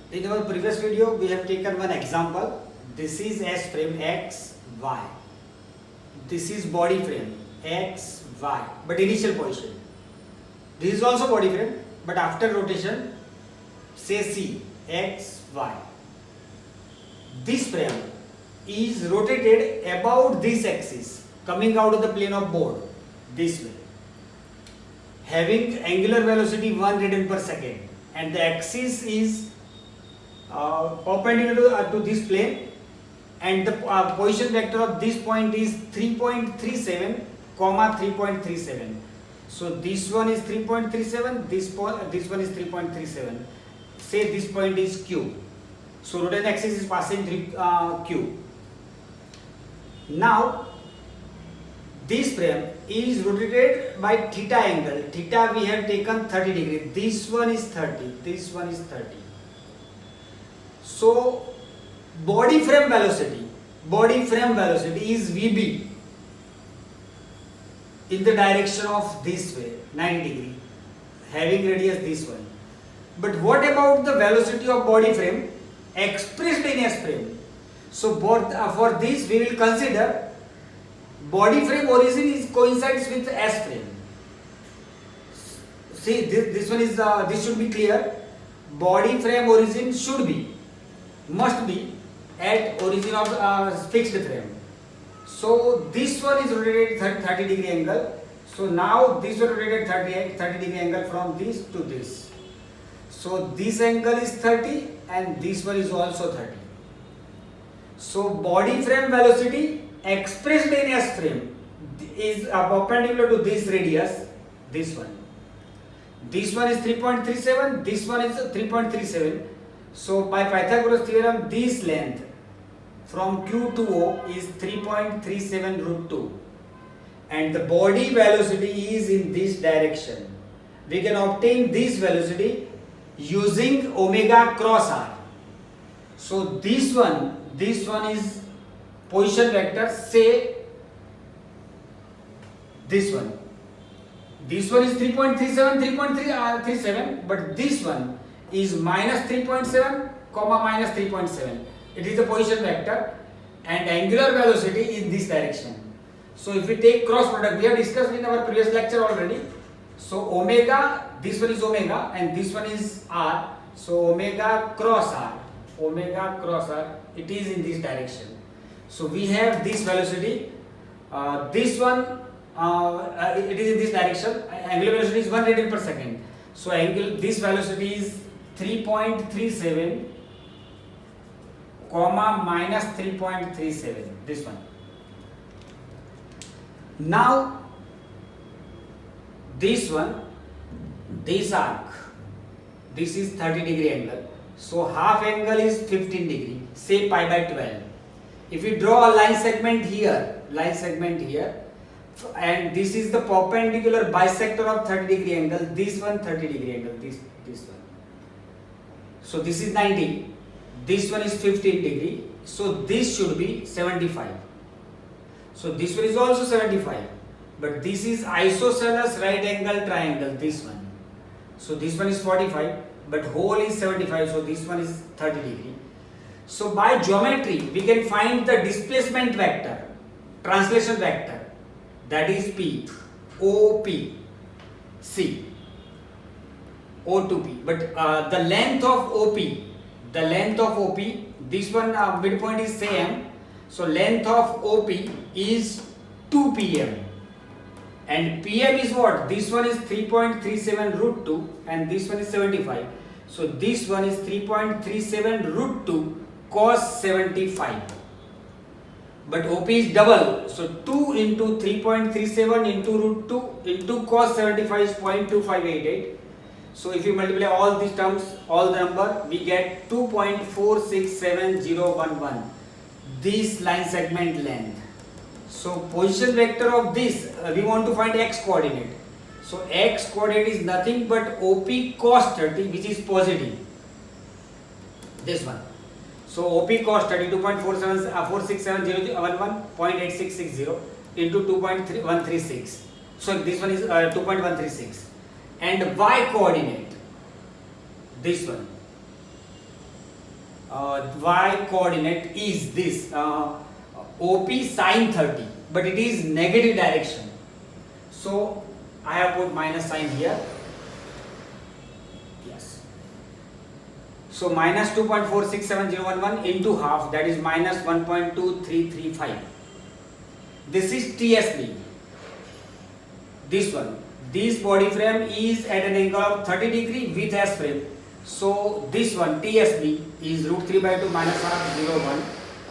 In our previous video, we have taken one example. This is S frame X, Y. This is body frame X, Y, but initial position. This is also body frame, but after rotation, say C, X, Y. This frame is rotated about this axis, coming out of the plane of board, this way, having angular velocity 1 radian per second, and the axis is perpendicular to this plane, and the position vector of this point is 3.37, 3.37. So this one is 3.37, this one is 3.37. Say this point is Q. So rotation axis is passing through Q. Now this frame is rotated by theta angle. Theta we have taken 30 degree. This one is 30. This one is 30. So body frame velocity is VB in the direction of this way, 90 degree, having radius this one. But what about the velocity of body frame expressed in S frame? So for this we will consider body frame origin coincides with S frame. See, this one is this should be clear. Body frame origin must be at origin of fixed frame. So this one is rotated 30 degree angle. So now this one rotated 30 degree angle from this to this. So this angle is 30 and this one is also 30. So body frame velocity expressed in S frame is perpendicular to this radius, this one. This one is 3.37, this one is 3.37. So by Pythagoras theorem, this length from Q to O is 3.37 root 2, and the body velocity is in this direction. We can obtain this velocity using omega cross r. So this one is position vector, say this one is 3.37, 3.37, but this one is minus 3.7, minus 3.7. It is the position vector, and angular velocity is this direction. So if we take cross product, we have discussed in our previous lecture already. So omega, this one is omega and this one is r. So omega cross r, it is in this direction. So we have this velocity. This one, it is in this direction. Angular velocity is 1 radian per second. So this velocity is 3.37, minus 3.37. This one. Now this one, this arc, this is 30 degree angle. So half angle is 15 degree. Say pi by 12. If we draw a line segment here, and this is the perpendicular bisector of 30 degree angle, this one 30 degree angle, this one. So this is 90, this one is 15 degree, so this should be 75. So this one is also 75, but this is isosceles right angle triangle, this one. So this one is 45, but whole is 75, so this one is 30 degree. So by geometry, we can find the displacement vector, translation vector, that is P, O, P, C, O to P. But the length of OP, this one midpoint is same. So length of OP is 2 pm. And pm is what? This one is 3.37 root 2 and this one is 75. So this one is 3.37 root 2 cos 75. But OP is double. So 2 into 3.37 into root 2 into cos 75 is 0.2588. So if you multiply all these terms, all the number, we get 2.467011. This line segment length. So position vector of this, we want to find x coordinate. So x coordinate is nothing but OP cos 30, which is positive. This one. So OP cos 30, 2.467011, 0.8660 into 2.136. So this one is 2.136. And y coordinate, this one. y coordinate is this OP sine 30, but it is negative direction. So I have put minus sign here. Yes. So minus 2.467011 into half, that is minus 1.2335. This is TSB. This one. This body frame is at an angle of 30 degree with S frame. So this one TSB is root 3 by 2 minus half 0 1,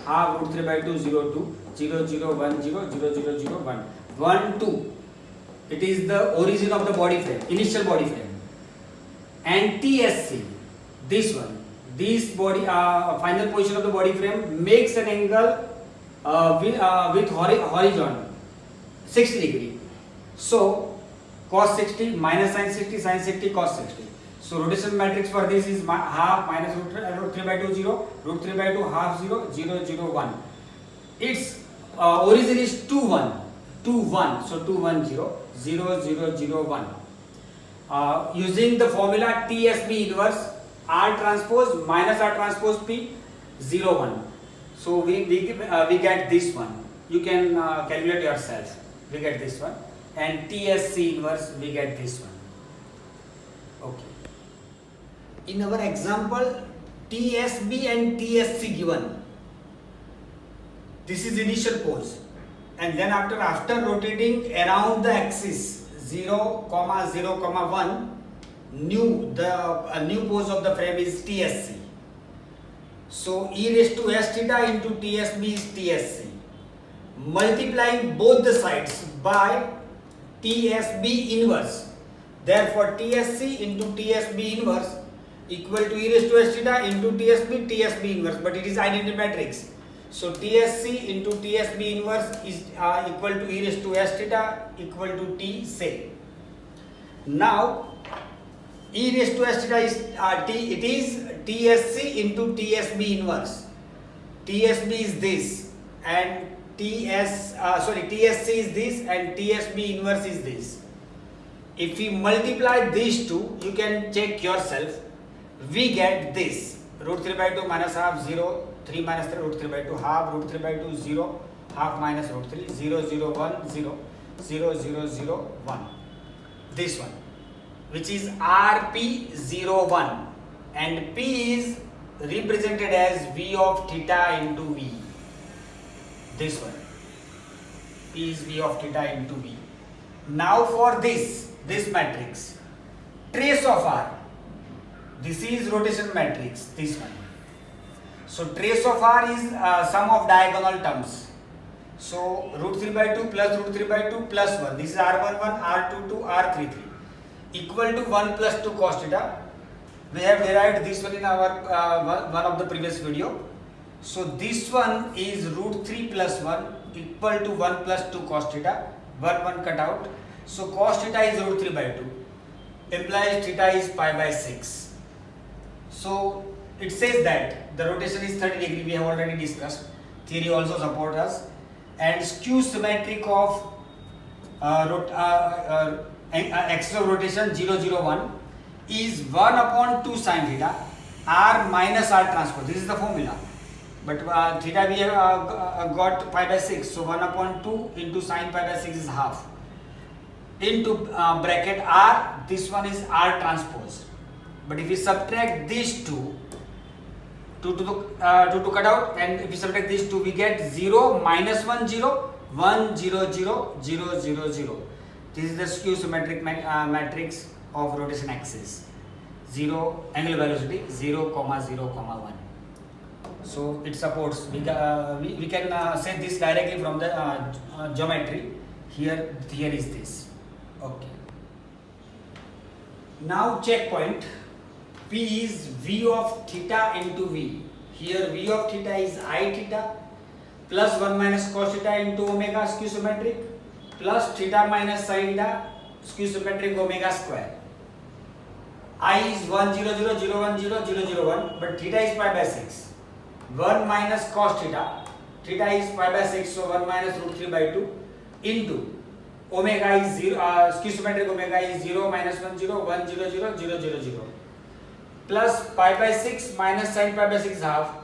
half root 3 by 2 0 2, 0 0 1 0, 0 0 0 1, 1 2. It is the origin of the body frame, initial body frame. And TSC, this one, this body final position of the body frame makes an angle with horizon 60 degree. So cos 60 minus sin 60, sin 60 cos 60. So rotation matrix for this is half minus root 3 by 2 0, root 3 by 2 half 0, 0 0 1. Its origin is 2 1, 2 1. So 2 1 0, 0 0 0 1. Using the formula TSB inverse R transpose minus R transpose P 0 1. So we get this one. You can calculate yourself. We get this one. And TSC inverse we get this one. Okay. In our example, TSB and TSC given. This is initial pose, and then after rotating around the axis 0, 0, 1, new pose of the frame is TSC. So e raised to s theta into TSB is TSC. Multiplying both the sides by TSB inverse. Therefore, TSC into TSB inverse equal to e raised to s theta into TSB inverse, but it is identity matrix. So TSC into TSB inverse is equal to e raised to s theta equal to T say. Now e raised to s theta is it is TSC into TSB inverse. TSB is this and TSC is this and TSB inverse is this. If we multiply these two, you can check yourself. We get this root 3 by 2 minus half 0, 3 minus 3 root 3 by 2 half root 3 by 2 0, half minus root 3 0 0 1 0, 0 0 0 1. This one, which is RP01, and P is represented as V of theta into V. This one, P is V of theta into V. Now for this matrix, trace of R. This is rotation matrix, this one. So trace of R is sum of diagonal terms. So root 3 by 2 plus root 3 by 2 plus 1. This is R11, R22, R33 equal to 1 plus 2 cos theta. We have derived this one in our one of the previous video. So this one is root 3 plus 1 equal to 1 plus 2 cos theta. 1 cut out. So cos theta is root 3 by 2. Implies theta is pi by 6. So it says that the rotation is 30 degree. We have already discussed. Theory also supports us. And skew symmetric of axis of rotation 0 0 1 is 1 upon 2 sin theta R minus R transpose. This is the formula. But theta we have got pi by 6. So 1 upon 2 into sin pi by 6 is half. Into bracket R, this one is R transpose. But if we subtract these two to cut out, and if we subtract these two, we get 0 minus 1 0 1 0 0 0 0 0. This is the skew symmetric matrix of rotation axis. 0 angular velocity 0, 0, 1. So it supports. We can say this directly from the geometry. Here is this. Okay. Now checkpoint. P is V of theta into V. Here V of theta is I theta plus 1 minus cos theta into omega skew symmetric plus theta minus sin theta skew symmetric omega square. I is 1 0 0 0 1 0 0 0 1, but theta is pi by 6. 1 minus cos theta, theta is pi by 6, so 1 minus root 3 by 2 into omega is 0, skew symmetric omega is 0 minus 1 0 1 0 0 0 0 0. plus pi by 6 minus sin pi by 6 half,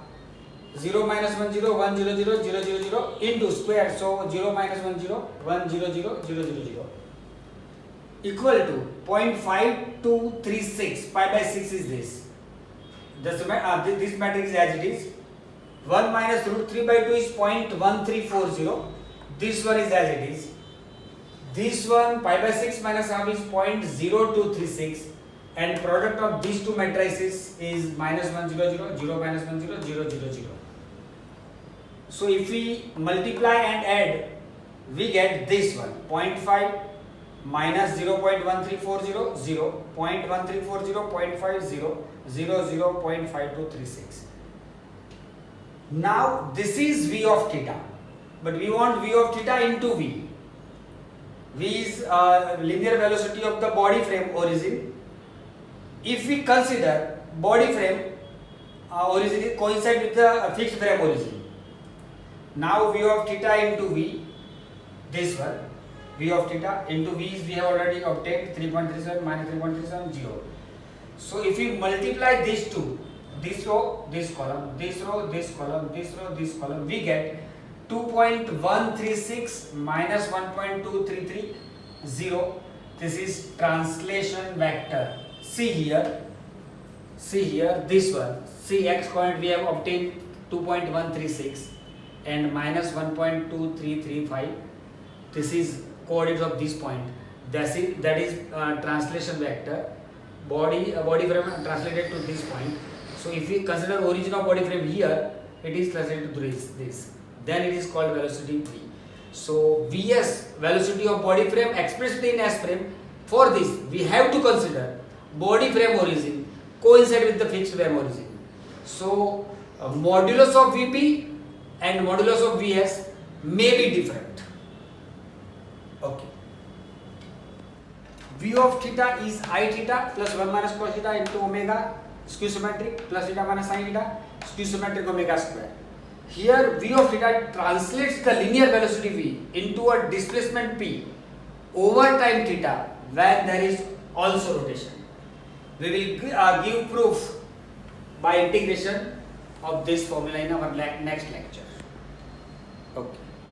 0 minus 1 0 1 0 0 0 0 0 into square, so 0 minus 1 0 1 0 0 0 0 0 equal to 0.5236. Pi by 6 is this. This matrix is as it is. 1 minus root 3 by 2 is 0.1340. This one is as it is. This one pi by 6 minus half is 0.0236, and product of these two matrices is minus 1 0 0 0 minus 1 0 0 0 0. So if we multiply and add, we get this one 0.5 minus 0.1340 0, 0.1340 0.50 0 0 0.5236. Now this is V of theta, but we want V of theta into V. V is linear velocity of the body frame origin. If we consider body frame origin coincide with the fixed frame origin, now V of theta into V, this one, V of theta into V is we have already obtained 3.37 minus 3.37 0. So if we multiply these two, this row, this column, this row, this column, this row, this column, we get 2.136 minus 1.233 0. This is translation vector. See here, this one. See x coordinate we have obtained 2.136 and minus 1.2335. This is coordinates of this point. That is translation vector. Body frame translated to this point. So if we consider origin of body frame here, it is translated to this. Then it is called velocity V. So Vs, velocity of body frame expressed in S frame. For this, we have to consider body frame origin coincide with the fixed frame origin. So modulus of Vp and modulus of Vs may be different. Okay. V of theta is I theta plus 1 minus cos theta into omega skew symmetric plus theta minus sin theta skew symmetric omega square. Here V of theta translates the linear velocity V into a displacement P over time theta when there is also rotation. We will give proof by integration of this formula in our next lecture. Okay.